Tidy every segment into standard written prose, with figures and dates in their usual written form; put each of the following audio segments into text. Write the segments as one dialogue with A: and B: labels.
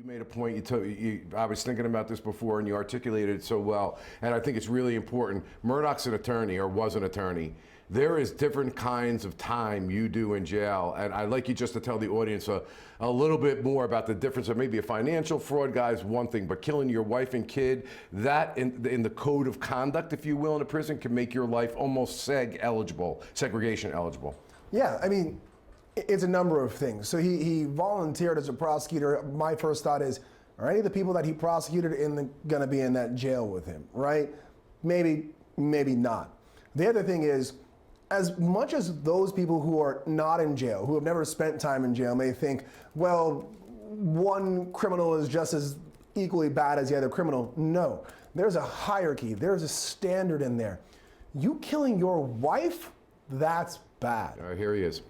A: made a point. I was thinking about this before, and you articulated it so well. And I think it's really important. Murdaugh's an attorney, or was an attorney. There is different kinds of time you do in jail, and I'd like you just to tell the audience a little bit more about the difference. Of maybe a financial fraud guy is one thing, but killing your wife and kid, that in the code of conduct, if you will, in a prison, can make your life almost segregation eligible.
B: Yeah, I mean, it's a number of things. So he volunteered as a prosecutor. My first thought is, are any of the people that he prosecuted going to be in that jail with him, right? Maybe, maybe not. The other thing is, as much as those people who are not in jail, who have never spent time in jail, may think, well, one criminal is just as equally bad as the other criminal. No, there's a hierarchy, there's a standard in there. You killing your wife, that's bad.
A: Here he is.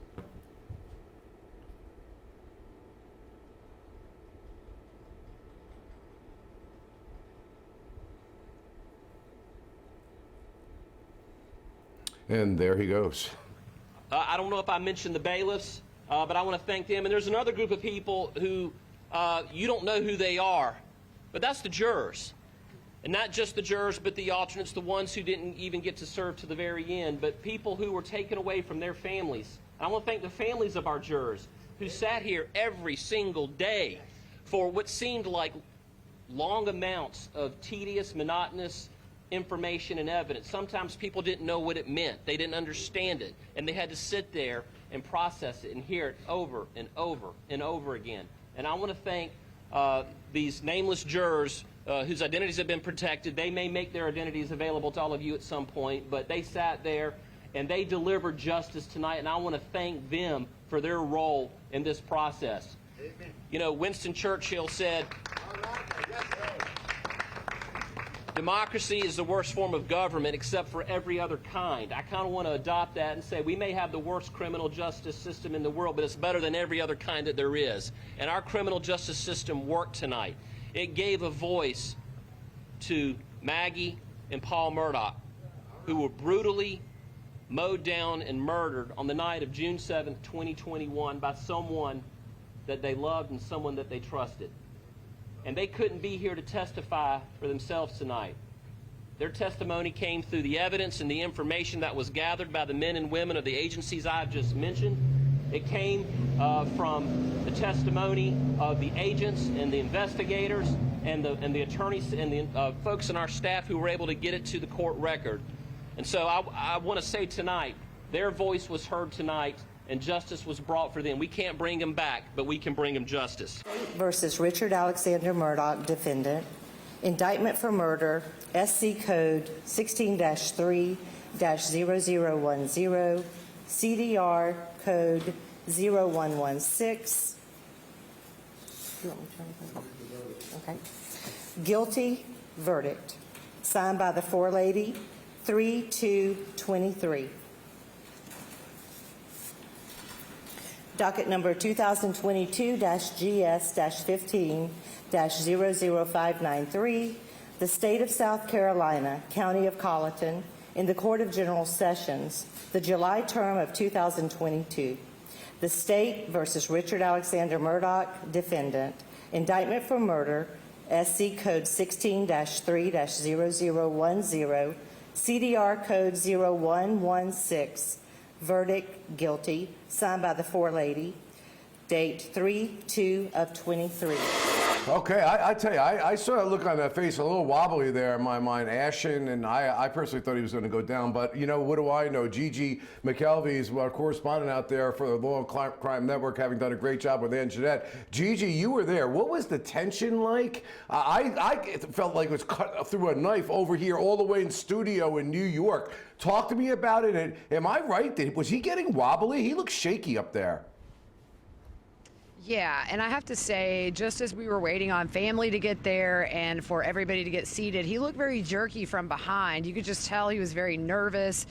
A: And there he goes.
C: I don't know if I mentioned the bailiffs, but I want to thank them. And there's another group of people who you don't know who they are, but that's the jurors. And not just the jurors, but the alternates, the ones who didn't even get to serve to the very end, but people who were taken away from their families. And I want to thank the families of our jurors who sat here every single day for what seemed like long amounts of tedious, monotonous information and evidence. Sometimes people didn't know what it meant. They didn't understand it. And they had to sit there and process it and hear it over and over and over again. And I want to thank these nameless jurors whose identities have been protected. They may make their identities available to all of you at some point, but they sat there and they delivered justice tonight, and I want to thank them for their role in this process. Amen. You know, Winston Churchill said, democracy is the worst form of government except for every other kind. I kind of want to adopt that and say we may have the worst criminal justice system in the world, but it's better than every other kind that there is. And our criminal justice system worked tonight. It gave a voice to Maggie and Paul Murdaugh, who were brutally mowed down and murdered on the night of June 7th, 2021 by someone that they loved and someone that they trusted. And they couldn't be here to testify for themselves tonight. Their testimony came through the evidence and the information that was gathered by the men and women of the agencies I've just mentioned. It came from the testimony of the agents and the investigators and the attorneys and the folks in our staff who were able to get it to the court record. And so I want to say tonight, their voice was heard tonight, and justice was brought for them. We can't bring them back, but we can bring them justice.
D: Versus Richard Alexander Murdaugh, defendant. Indictment for murder, SC Code 16-3-0010, CDR Code 0116. Okay. Guilty verdict. Signed by the forelady, 3/2/23. Docket number 2022-GS-15-00593, the State of South Carolina, County of Colleton, in the Court of General Sessions, the July term of 2022. The State versus Richard Alexander Murdaugh, defendant. Indictment for murder, SC Code 16-3-0010, CDR Code 0116. Verdict, guilty, signed by the forelady, date 3/2/23.
A: Okay, I tell you, I saw a look on that face, a little wobbly there in my mind, ashen, and I personally thought he was going to go down. But, you know, what do I know? Gigi McKelvey is our correspondent out there for the Law and Crime Network, having done a great job with Anjanette. Gigi, you were there. What was the tension like? I felt like it was cut through a knife over here all the way in studio in New York. Talk to me about it. And am I right? Was he getting wobbly? He looked shaky up there.
E: Yeah, and I have to say, just as we were waiting on family to get there and for everybody to get seated, he looked very jerky from behind. You could just tell he was very nervous.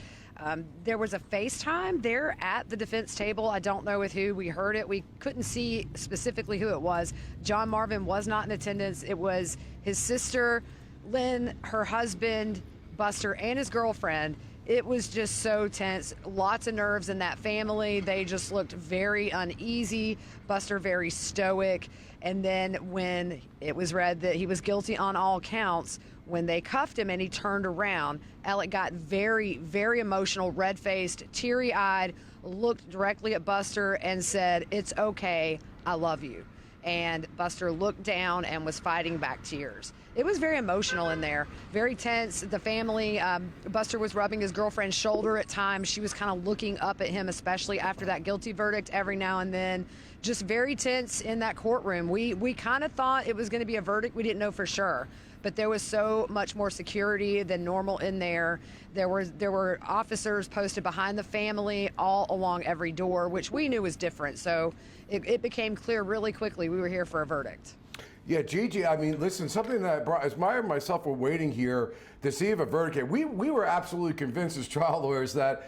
E: There was a FaceTime there at the defense table. I don't know with who. We heard it. We couldn't see specifically who it was. John Marvin was not in attendance. It was his sister, Lynn, her husband, Buster, and his girlfriend. it was just so tense. Lots of nerves in that family. They just looked very uneasy. Buster very stoic. And then when it was read that he was guilty on all counts, when they cuffed him and he turned around, Alec got very, very emotional, red-faced, teary-eyed, looked directly at Buster and said, "It's okay, I love you." And Buster looked down and was fighting back tears. It was very emotional in there, very tense. The family, Buster was rubbing his girlfriend's shoulder at times. She was kind of looking up at him, especially after that guilty verdict every now and then. Just very tense in that courtroom. We kind of thought it was going to be a verdict. We didn't know for sure. But there was so much more security than normal in there. There were officers posted behind the family all along every door, which we knew was different. So it became clear really quickly we were here for a verdict.
A: Yeah, Gigi, I mean, listen, something that brought, as Meyer and myself were waiting here to see if a verdict came, we were absolutely convinced as trial lawyers that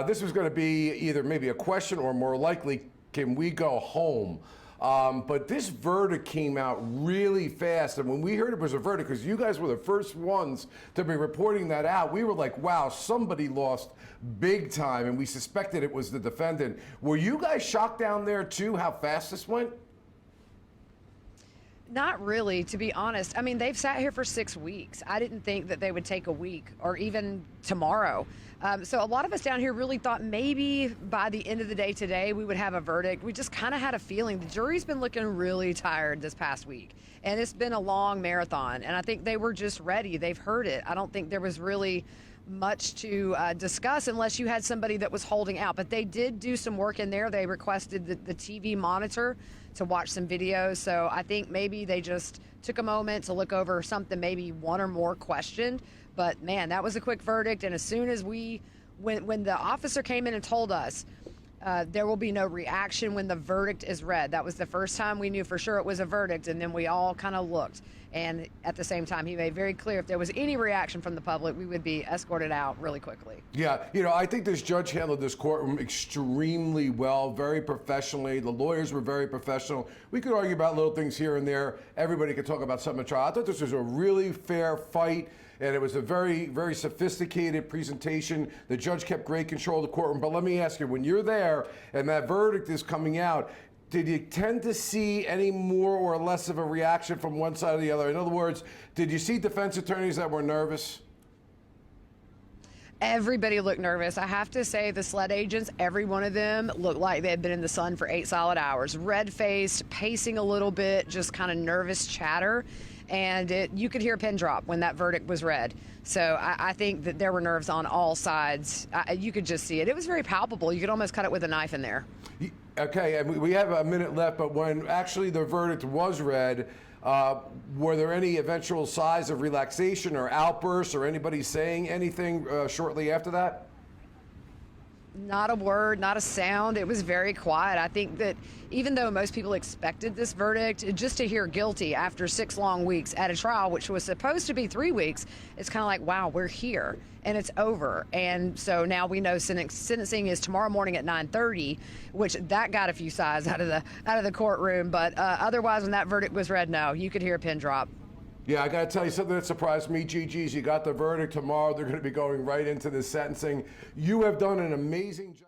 A: this was going to be either maybe a question or more likely, can we go home? But this verdict came out really fast, and when we heard it was a verdict, because you guys were the first ones to be reporting that out, we were like, wow, somebody lost big time, and we suspected it was the defendant. Were you guys shocked down there too, how fast this went?
E: Not really, to be honest. I mean, they've sat here for 6 weeks. I didn't think that they would take a week or even tomorrow. So a lot of us down here really thought maybe by the end of the day today we would have a verdict. We just kind of had a feeling. The jury's been looking really tired this past week, and it's been a long marathon, and I think they were just ready. They've heard it. I don't think there was really much to discuss unless you had somebody that was holding out. But they did do some work in there. They requested the TV monitor to watch some videos. So I think maybe they just took a moment to look over something, maybe one or more questioned. But man, that was a quick verdict. And as soon as when the officer came in and told us there will be no reaction when the verdict is read, that was the first time we knew for sure it was a verdict. And then we all kind of looked. And at the same time, he made very clear if there was any reaction from the public, we would be escorted out really quickly.
A: Yeah, you know, I think this judge handled this courtroom extremely well, very professionally. The lawyers were very professional. We could argue about little things here and there. Everybody could talk about something at trial. I thought this was a really fair fight, and it was a very, very sophisticated presentation. The judge kept great control of the courtroom. But let me ask you, when you're there and that verdict is coming out, did you tend to see any more or less of a reaction from one side or the other? In other words, did you see defense attorneys that were nervous?
E: Everybody looked nervous. I have to say the SLED agents, every one of them looked like they had been in the sun for 8 solid hours. Red-faced, pacing a little bit, just kind of nervous chatter. And you could hear a pin drop when that verdict was read. So I think that there were nerves on all sides. You could just see it. It was very palpable. You could almost cut it with a knife in there.
A: Okay, and we have a minute left, but when actually the verdict was read, were there any eventual sighs of relaxation or outbursts or anybody saying anything shortly after that?
E: Not a word, not a sound. It was very quiet. I think that even though most people expected this verdict, just to hear guilty after 6 long weeks at a trial, which was supposed to be 3 weeks, it's kind of like, wow, we're here and it's over. And so now we know sentencing is tomorrow morning at 9:30, which that got a few sighs out of the courtroom. But otherwise, when that verdict was read, no, you could hear a pin drop.
A: Yeah, I got to tell you something that surprised me, Gigi's. You got the verdict tomorrow. They're going to be going right into the sentencing. You have done an amazing job.